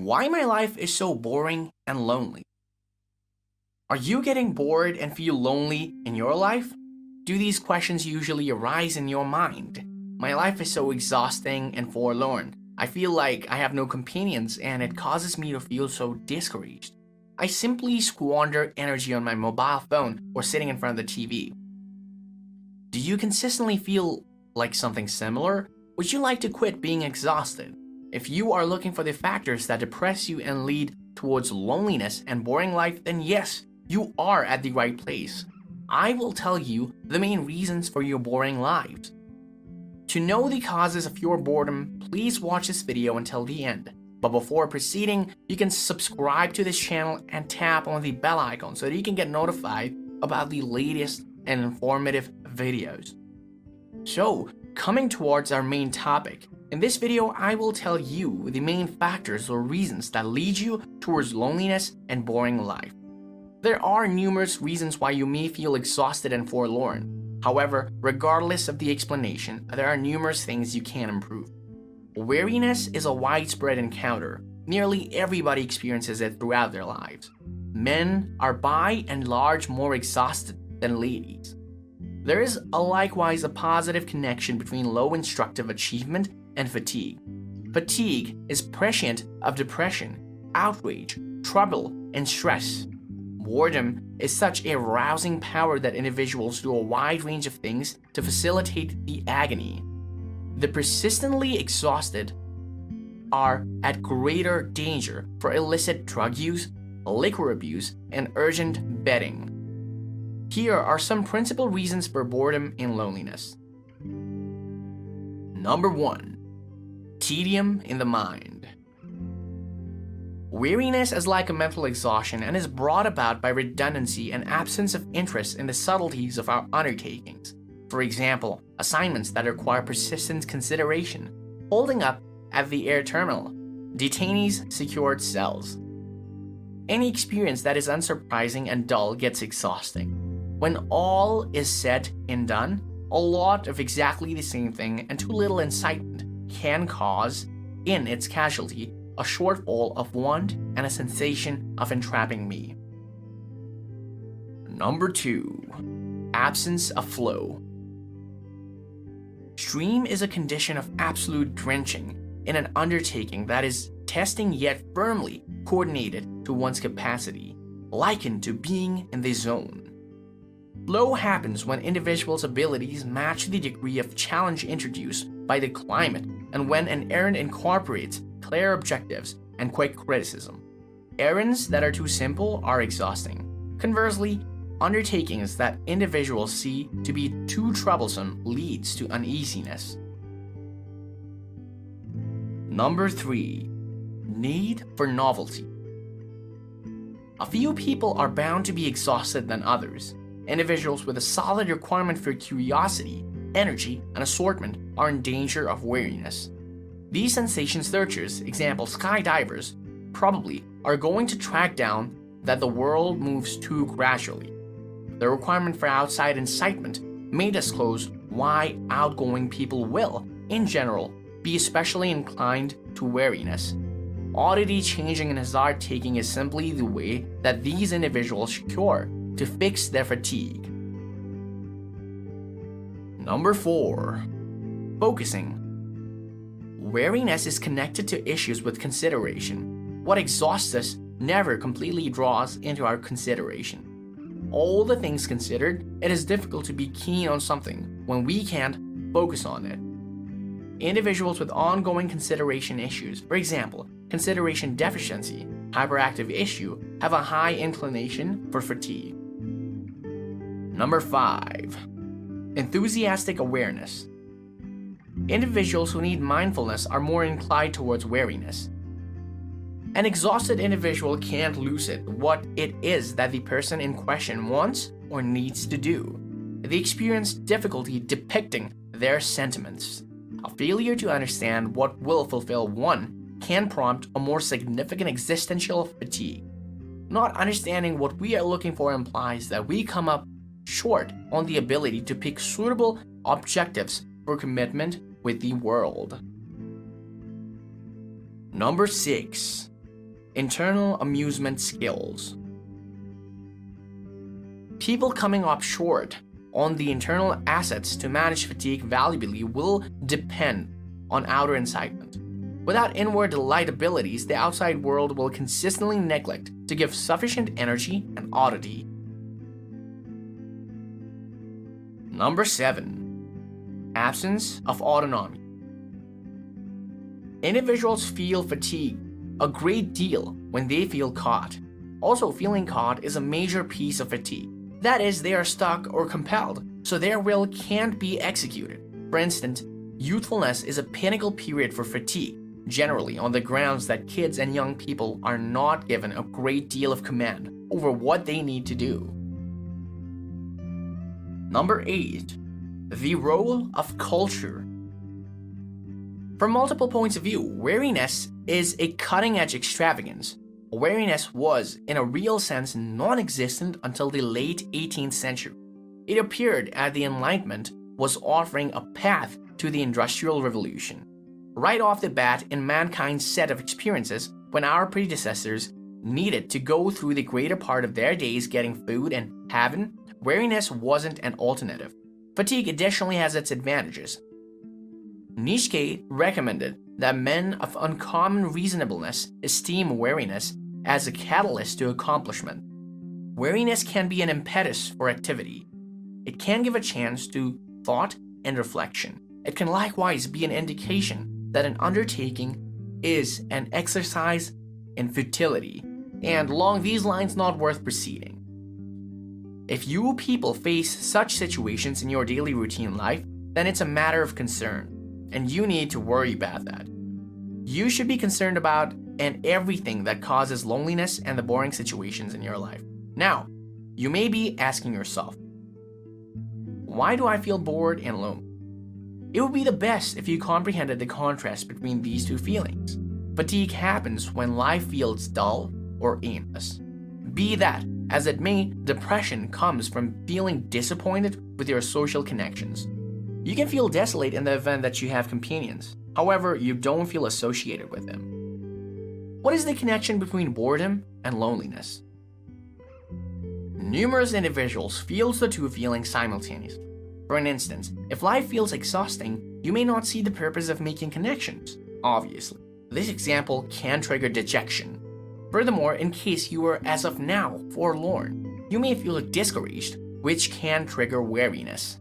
Why my life is so boring and lonely. Are you getting bored and feel lonely in your life? Do these questions usually arise in your mind? My life is so exhausting and forlorn. I feel like I have no companions and it causes me to feel so discouraged. I simply squander energy on my mobile phone or sitting in front of the TV. Do you consistently feel like something similar? Would you like to quit being exhausted? If you are looking for the factors that depress you and lead towards loneliness and boring life, then yes, you are at the right place. I will tell you the main reasons for your boring lives. To know the causes of your boredom, please watch this video until the end. But before proceeding, you can subscribe to this channel and tap on the bell icon so that you can get notified about the latest and informative videos. So, coming towards our main topic, in this video I will tell you the main factors or reasons that lead you towards loneliness and boring life. There are numerous reasons why you may feel exhausted and forlorn. However, regardless of the explanation, there are numerous things you can improve. Weariness is a widespread encounter. Nearly everybody experiences it throughout their lives. Men are by and large more exhausted than ladies. There is likewise a positive connection between low instructive achievement and fatigue. Fatigue is prescient of depression, outrage, trouble, and stress. Boredom is such a rousing power that individuals do a wide range of things to facilitate the agony. The persistently exhausted are at greater danger for illicit drug use, liquor abuse, and urgent bedding. Here are some principal reasons for boredom and loneliness. Number 1. Tedium in the mind. Weariness is like a mental exhaustion and is brought about by redundancy and absence of interest in the subtleties of our undertakings. For example, assignments that require persistent consideration, holding up at the air terminal, detainees' secured cells. Any experience that is unsurprising and dull gets exhausting. When all is said and done, a lot of exactly the same thing and too little incitement can cause, in its casualty, a shortfall of want and a sensation of entrapping me. Number 2. Absence of flow. Stream is a condition of absolute drenching in an undertaking that is testing yet firmly coordinated to one's capacity, likened to being in the zone. Flow happens when individuals' abilities match the degree of challenge introduced by the climate and when an errand incorporates clear objectives and quick criticism. Errands that are too simple are exhausting. Conversely, undertakings that individuals see to be too troublesome leads to uneasiness. Number 3. Need for novelty. A few people are bound to be exhausted than others. Individuals with a solid requirement for curiosity, energy, and assortment are in danger of weariness. These sensation searchers, example skydivers, probably are going to track down that the world moves too gradually. The requirement for outside incitement may disclose why outgoing people will, in general, be especially inclined to weariness. Oddity changing and hazard taking is simply the way that these individuals cure to fix their fatigue. Number 4. Focusing. Weariness is connected to issues with consideration. What exhausts us never completely draws into our consideration. All the things considered, it is difficult to be keen on something when we can't focus on it. Individuals with ongoing consideration issues, for example, consideration deficiency, hyperactive issue, have a high inclination for fatigue. Number 5. Enthusiastic awareness. Individuals who need mindfulness are more inclined towards weariness. An exhausted individual can't lucid what it is that the person in question wants or needs to do. They experience difficulty depicting their sentiments. A failure to understand what will fulfill one can prompt a more significant existential fatigue. Not understanding what we are looking for implies that we come up short on the ability to pick suitable objectives for commitment with the world. Number 6. Internal amusement skills. People coming up short on the internal assets to manage fatigue valuably will depend on outer incitement. Without inward delight abilities, the outside world will consistently neglect to give sufficient energy and oddity. Number 7. Absence of autonomy. Individuals feel fatigue a great deal when they feel caught. Also, feeling caught is a major piece of fatigue. That is, they are stuck or compelled, so their will can't be executed. For instance, youthfulness is a pinnacle period for fatigue, generally on the grounds that kids and young people are not given a great deal of command over what they need to do. Number 8. The role of culture. From multiple points of view, weariness is a cutting-edge extravagance. Weariness was, in a real sense, non-existent until the late 18th century. It appeared as the Enlightenment was offering a path to the Industrial Revolution. Right off the bat in mankind's set of experiences, when our predecessors needed to go through the greater part of their days getting food and having, weariness wasn't an alternative. Fatigue additionally has its advantages. Nietzsche recommended that men of uncommon reasonableness esteem weariness as a catalyst to accomplishment. Weariness can be an impetus for activity. It can give a chance to thought and reflection. It can likewise be an indication that an undertaking is an exercise in futility, and along these lines not worth proceeding. If you people face such situations in your daily routine life, then it's a matter of concern, and you need to worry about that. You should be concerned about and everything that causes loneliness and the boring situations in your life. Now, you may be asking yourself, why do I feel bored and lonely? It would be the best if you comprehended the contrast between these two feelings. Fatigue happens when life feels dull or aimless. Be that as it may, depression comes from feeling disappointed with your social connections. You can feel desolate in the event that you have companions. However, you don't feel associated with them. What is the connection between boredom and loneliness? Numerous individuals feel the two feelings simultaneously. For an instance, if life feels exhausting, you may not see the purpose of making connections. Obviously, this example can trigger dejection. Furthermore, in case you are as of now forlorn, you may feel discouraged, which can trigger weariness.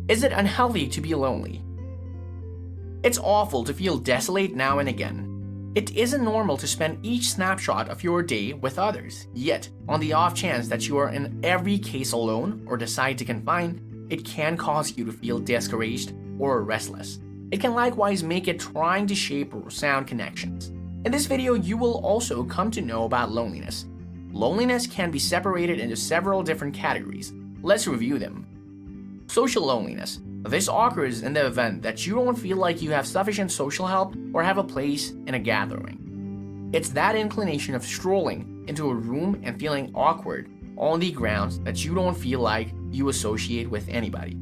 Is it unhealthy to be lonely? It's awful to feel desolate now and again. It isn't normal to spend each snapshot of your day with others, yet, on the off chance that you are in every case alone or decide to confine, it can cause you to feel discouraged or restless. It can likewise make it trying to shape sound connections. In this video, you will also come to know about loneliness. Loneliness can be separated into several different categories. Let's review them. Social loneliness. This occurs in the event that you don't feel like you have sufficient social help or have a place in a gathering. It's that inclination of strolling into a room and feeling awkward on the grounds that you don't feel like you associate with anybody.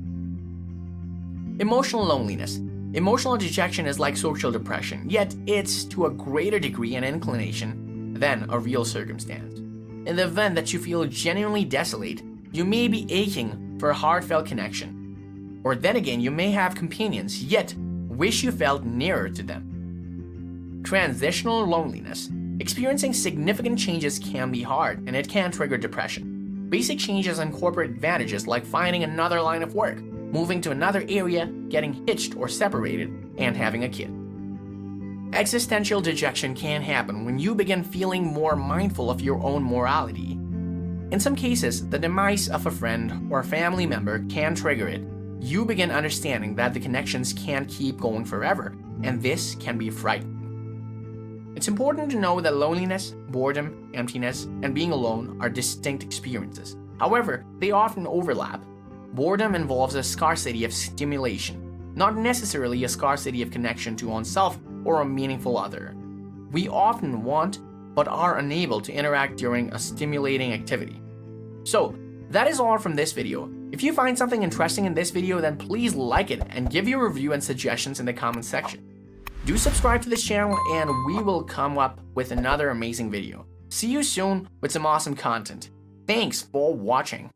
Emotional loneliness. Emotional dejection is like social depression, yet it's to a greater degree an inclination than a real circumstance. In the event that you feel genuinely desolate, you may be aching for a heartfelt connection. Or then again, you may have companions, yet wish you felt nearer to them. Transitional loneliness. Experiencing significant changes can be hard, and it can trigger depression. Basic changes and corporate advantages like finding another line of work, moving to another area, getting hitched or separated, and having a kid. Existential dejection can happen when you begin feeling more mindful of your own morality. In some cases, the demise of a friend or family member can trigger it. You begin understanding that the connections can't keep going forever, and this can be frightening. It's important to know that loneliness, boredom, emptiness, and being alone are distinct experiences. However, they often overlap. Boredom involves a scarcity of stimulation, not necessarily a scarcity of connection to oneself or a meaningful other. We often want, but are unable to interact during a stimulating activity. So, that is all from this video. If you find something interesting in this video, then please like it and give your review and suggestions in the comment section. Do subscribe to this channel and we will come up with another amazing video. See you soon with some awesome content. Thanks for watching.